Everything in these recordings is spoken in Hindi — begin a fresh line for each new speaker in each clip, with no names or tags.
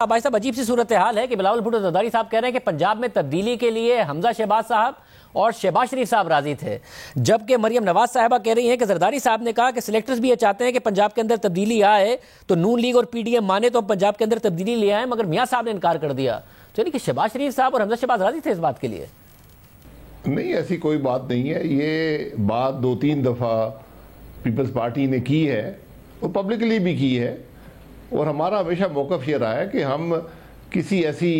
भाई साहब, अजीब सी सूरत हाल है कि बिलावल भुट्टो जरदारी साहब कह रहे हैं कि पंजाब में तब्दीली के लिए हमजा शहबाज साहब और शहबाज शरीफ साहब राजी थे, जबकि मरियम नवाज साहिबा कह रही हैं कि जरदारी साहब ने कहा कि सिलेक्टर्स भी ये चाहते हैं कि पंजाब के अंदर तब्दीली आए, तो नून लीग और पीडीएम माने तो हम पंजाब के अंदर तब्दीली ले आए, मगर मियां साहब ने इनकार कर दिया। तो यानी कि शहबाज शरीफ साहब और हमजा शहबाज राजी थे इस बात के लिए?
नहीं, ऐसी कोई बात नहीं है। ये बात 2-3 दफ़ा पीपल्स पार्टी ने की है और पब्लिकली भी की है, और हमारा हमेशा मौक़िफ़ ये रहा है कि हम किसी ऐसी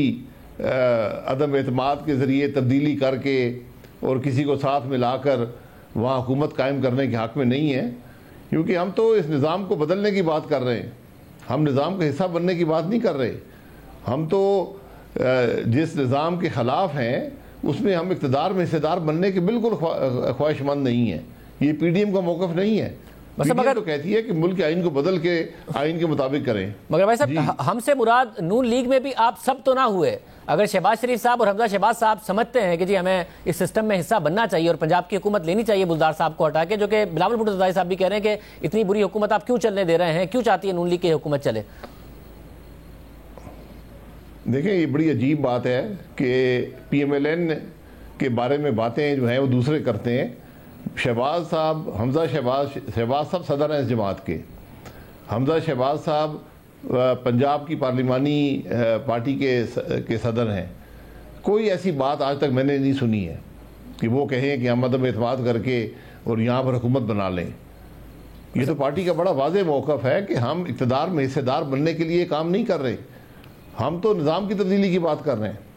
अदम एतमाद के ज़रिए तब्दीली करके और किसी को साथ मिलाकर वहाँ हुकूमत कायम करने के हक़ में नहीं है, क्योंकि हम तो इस निज़ाम को बदलने की बात कर रहे हैं। हम निज़ाम का हिस्सा बनने की बात नहीं कर रहे। हम तो जिस निज़ाम के ख़िलाफ़ हैं उसमें हम इक़्तिदार में हिस्सेदार बनने के बिल्कुल ख्वाहिशमंद नहीं है। ये पीडीएम का मौक़िफ़ नहीं है। मगर तो कहती है कि मुल्क के आइन को बदल के आइन के मुताबिक करें।
मगर भाई साहब, हमसे मुराद नून लीग में भी आप सब तो ना हुए। अगर शहबाज शरीफ साहब और हमजा शहबाज साहब समझते हैं कि जी हमें इस सिस्टम में हिस्सा बनना चाहिए और पंजाब की हुकूमत लेनी चाहिए बुलदार साहब को हटा के, जो कि बिलावल भुट्टो जरदारी साहब भी कह रहे हैं कि इतनी बुरी हुकूमत आप क्यों चलने दे रहे हैं, क्यों चाहती है नून लीग की हुकूमत चले?
देखें, ये बड़ी अजीब बात है कि PMLN के बारे में बातें जो हैं वो दूसरे करते हैं। शहबाज साहब, हमजा शहबाज साहब सदर हैं इस जमात के। हमजा शहबाज साहब पंजाब की पार्लिमानी पार्टी के सदर हैं। कोई ऐसी बात आज तक मैंने नहीं सुनी है कि वो कहें कि हम अदम एतमाद करके और यहाँ पर हुकूमत बना लें। ये तो पार्टी का बड़ा वाज़ेह मौक़िफ़ है कि हम इक़्तिदार में हिस्सेदार बनने के लिए काम नहीं कर रहे, हम तो निज़ाम की तब्दीली की बात कर रहे हैं।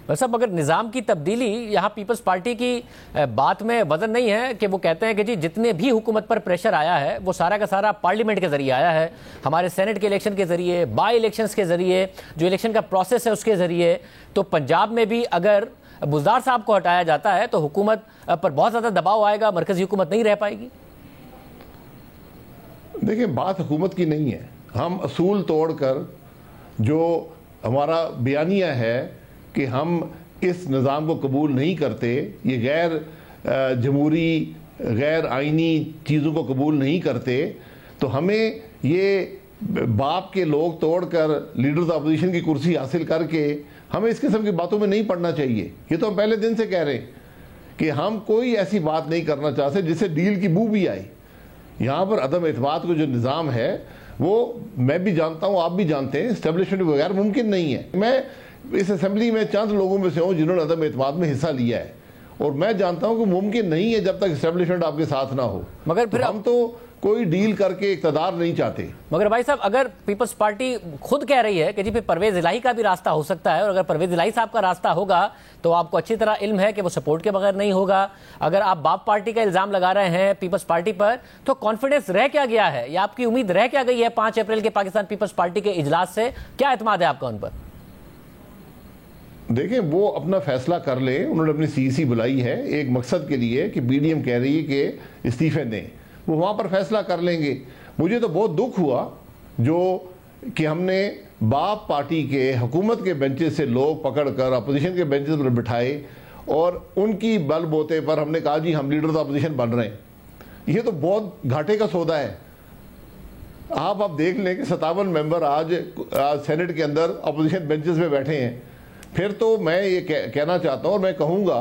वैसे अगर निज़ाम की तब्दीली यहाँ पीपल्स पार्टी की बात में वजन नहीं है कि वो कहते हैं कि जी जितने भी हुकूमत पर प्रेशर आया है वो सारा का सारा पार्लियामेंट के जरिए आया है, हमारे सेनेट के इलेक्शन के जरिए, बाई इलेक्शंस के जरिए, जो इलेक्शन का प्रोसेस है उसके जरिए। तो पंजाब में भी अगर बुज़दार साहब को हटाया जाता है तो हुकूमत पर बहुत ज़्यादा दबाव आएगा, मरकज़ी हुकूमत नहीं रह पाएगी।
देखिए, बात हुकूमत की नहीं है। हम असूल तोड़कर जो हमारा बयानिया है कि हम इस निज़ाम को कबूल नहीं करते, ये गैर जमहूरी गैर आइनी चीज़ों को कबूल नहीं करते, तो हमें ये बाप के लोग तोड़कर लीडर्स अपोजिशन की कुर्सी हासिल करके हमें इस किस्म की बातों में नहीं पड़ना चाहिए। ये तो हम पहले दिन से कह रहे हैं कि हम कोई ऐसी बात नहीं करना चाहते जिससे डील की बू भी आए। यहाँ पर अदम एतमाद को जो निज़ाम है वो मैं भी जानता हूँ, आप भी जानते हैं, इस्टेब्लिशमेंट बगैर मुमकिन नहीं है। मैं इस असेंबली में चंद लोगों में से हूँ जिन्होंने अदम एतमाद में हिस्सा लिया है, और मैं जानता हूँ कि मुमकिन नहीं है जब तक इस्टेब्लिशमेंट आपके साथ ना हो।
मगर फिर
हम तो कोई डील करके इक़्तिदार नहीं चाहते।
मगर भाई साहब, अगर पीपल्स पार्टी खुद कह रही है कि जी फिर परवेज इलाही का भी रास्ता हो सकता है, और अगर परवेज इलाही साहब का रास्ता होगा तो आपको अच्छी तरह इल्म है कि वो सपोर्ट के बगैर नहीं होगा। अगर आप बाप पार्टी का इल्जाम लगा रहे हैं पीपल्स पार्टी पर, तो कॉन्फिडेंस रह क्या गया है या आपकी उम्मीद रह क्या गई है 5 अप्रैल के पाकिस्तान पीपल्स पार्टी के इजलास से? क्या एतमाद है आपका उन पर?
देखें, वो अपना फैसला कर ले। उन्होंने अपनी CEC बुलाई है एक मकसद के लिए कि BDM कह रही है कि इस्तीफे दें, वो वहाँ पर फैसला कर लेंगे। मुझे तो बहुत दुख हुआ जो कि हमने बाप पार्टी के हुकूमत के बेंचेस से लोग पकड़ कर अपोजिशन के बेंचेस पर बिठाए और उनकी बलबूते पर हमने कहा जी हम लीडर अपोजिशन बन रहे हैं। ये तो बहुत घाटे का सौदा है। आप देख लें कि 57 मेंबर आज सेनेट के अंदर अपोजिशन बेंचेस पे बैठे हैं। फिर तो मैं ये कहना चाहता हूँ और मैं कहूँगा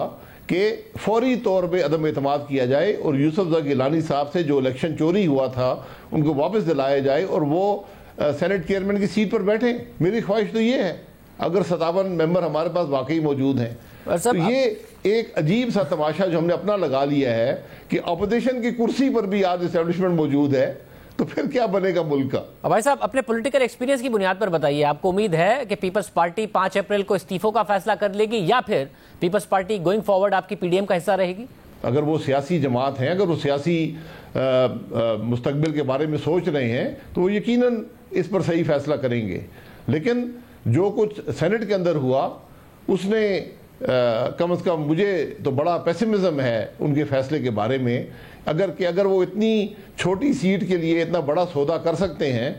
कि फौरी तौर पे अदम एतमाद किया जाए और यूसुफ गिलानी साहब से जो इलेक्शन चोरी हुआ था उनको वापस दिलाया जाए और वो सेनेट चेयरमैन की सीट पर बैठे। मेरी ख्वाहिश तो ये है, अगर 57 मेंबर हमारे पास वाकई मौजूद हैं। तो ये एक अजीब सा तमाशा जो हमने अपना लगा लिया है कि अपोजिशन की कुर्सी पर भी आज एस्टेब्लिशमेंट मौजूद है, तो फिर क्या बनेगा मुल्क का?
भाई साहब, अपने पॉलिटिकल एक्सपीरियंस की बुनियाद पर बताइए, आपको उम्मीद है कि पीपल्स पार्टी 5 अप्रैल को इस्तीफों का फैसला कर लेगी या फिर पीपल्स पार्टी गोइंग फॉरवर्ड आपकी PDM का हिस्सा रहेगी?
अगर वो सियासी जमात हैं, अगर वो सियासी मुस्तकबिल के बारे में सोच रहे हैं तो वो यकीनन इस पर सही फैसला करेंगे। लेकिन जो कुछ सेनेट के अंदर हुआ उसने कम से कम मुझे तो बड़ा पेसिमिज्म है उनके फैसले के बारे में। अगर वो इतनी छोटी सीट के लिए इतना बड़ा सौदा कर सकते हैं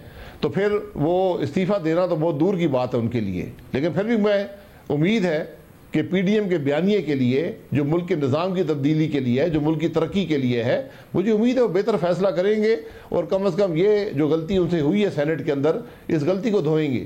तो फिर वो इस्तीफ़ा देना तो बहुत दूर की बात है उनके लिए। लेकिन फिर भी मैं उम्मीद है कि PDM के बयानिए के लिए, जो मुल्क के निज़ाम की तब्दीली के लिए है, जो मुल्क की तरक्की के लिए है, मुझे उम्मीद है वो बेहतर फैसला करेंगे और कम से कम ये जो गलती उनसे हुई है सेनेट के अंदर, इस गलती को धोएंगे।